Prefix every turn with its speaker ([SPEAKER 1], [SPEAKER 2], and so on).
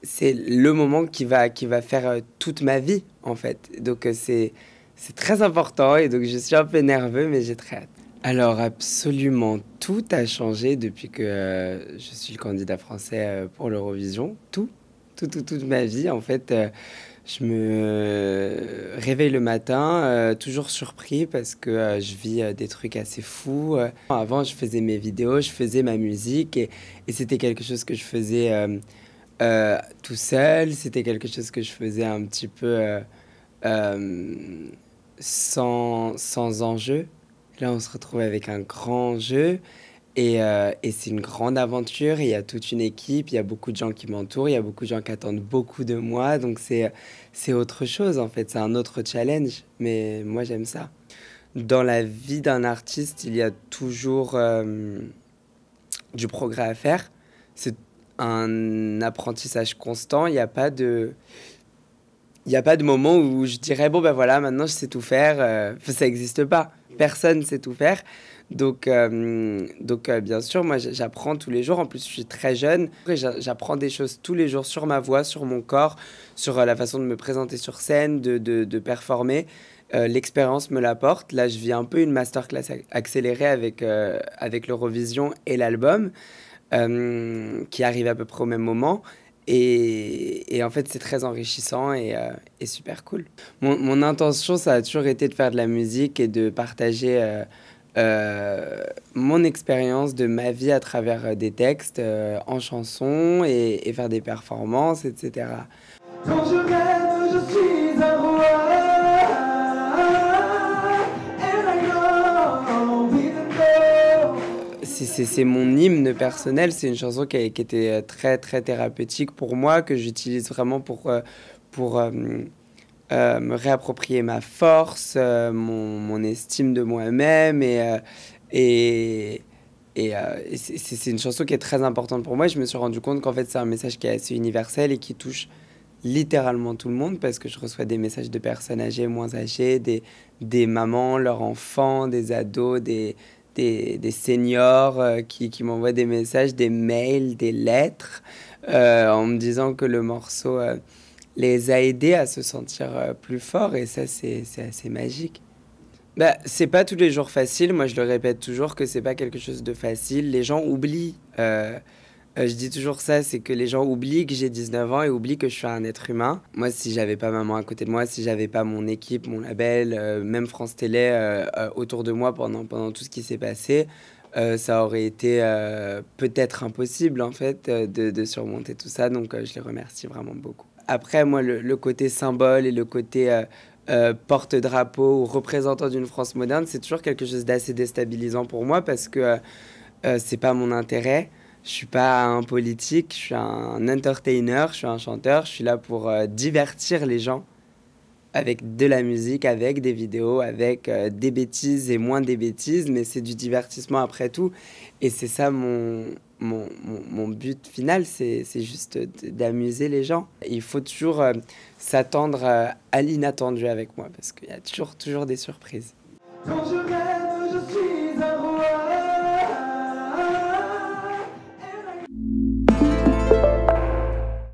[SPEAKER 1] c'est le moment qui va faire toute ma vie, en fait. Donc, c'est très important et donc je suis un peu nerveux, mais j'ai très hâte. Alors, absolument tout a changé depuis que je suis le candidat français pour l'Eurovision. Toute ma vie, en fait. Je me réveille le matin, toujours surpris parce que je vis des trucs assez fous. Avant, je faisais mes vidéos, je faisais ma musique et c'était quelque chose que je faisais tout seul. C'était quelque chose que je faisais un petit peu euh, sans enjeu. Là, on se retrouve avec un grand jeu et c'est une grande aventure. Il y a toute une équipe, il y a beaucoup de gens qui m'entourent, il y a beaucoup de gens qui attendent beaucoup de moi. Donc c'est autre chose en fait, c'est un autre challenge. Mais moi j'aime ça. Dans la vie d'un artiste, il y a toujours du progrès à faire. C'est un apprentissage constant. Il n'y a pas de moment où je dirais, bon ben voilà, maintenant je sais tout faire. Ça n'existe pas. Personne sait tout faire. Donc bien sûr, moi j'apprends tous les jours. En plus, je suis très jeune. J'apprends des choses tous les jours sur ma voix, sur mon corps, sur la façon de me présenter sur scène, de performer. L'expérience me l'apporte. Là, je vis un peu une masterclass accélérée avec l'Eurovision et l'album qui arrive à peu près au même moment. Et en fait, c'est très enrichissant et super cool. Mon intention, ça a toujours été de faire de la musique et de partager mon expérience de ma vie à travers des textes en chansons et faire des performances, etc. Quand je rêve, je suis un roi. C'est mon hymne personnel, c'est une chanson qui était très très thérapeutique pour moi, que j'utilise vraiment pour me réapproprier ma force, mon estime de moi-même et, et c'est une chanson qui est très importante pour moi. Je me suis rendu compte qu'en fait c'est un message qui est assez universel et qui touche littéralement tout le monde parce que je reçois des messages de personnes âgées, moins âgées, des mamans, leurs enfants, des ados, des seniors qui m'envoient des messages, des mails, des lettres en me disant que le morceau les a aidés à se sentir plus forts et ça c'est assez magique. Bah, c'est pas tous les jours facile, moi je le répète toujours que c'est pas quelque chose de facile, les gens oublient. Je dis toujours ça, c'est que les gens oublient que j'ai 19 ans et oublient que je suis un être humain. Moi, si j'avais pas maman à côté de moi, si j'avais pas mon équipe, mon label, même France Télé autour de moi pendant tout ce qui s'est passé, ça aurait été peut-être impossible en fait de surmonter tout ça. Donc, je les remercie vraiment beaucoup. Après, moi, le côté symbole et le côté porte-drapeau ou représentant d'une France moderne, c'est toujours quelque chose d'assez déstabilisant pour moi parce que c'est pas mon intérêt. Je suis pas un politique, je suis un entertainer, je suis un chanteur. Je suis là pour divertir les gens avec de la musique, avec des vidéos, avec des bêtises et moins des bêtises, mais c'est du divertissement après tout. Et c'est ça mon but final, c'est juste d'amuser les gens. Il faut toujours s'attendre à l'inattendu avec moi, parce qu'il y a toujours des surprises. Quand je rêve, je suis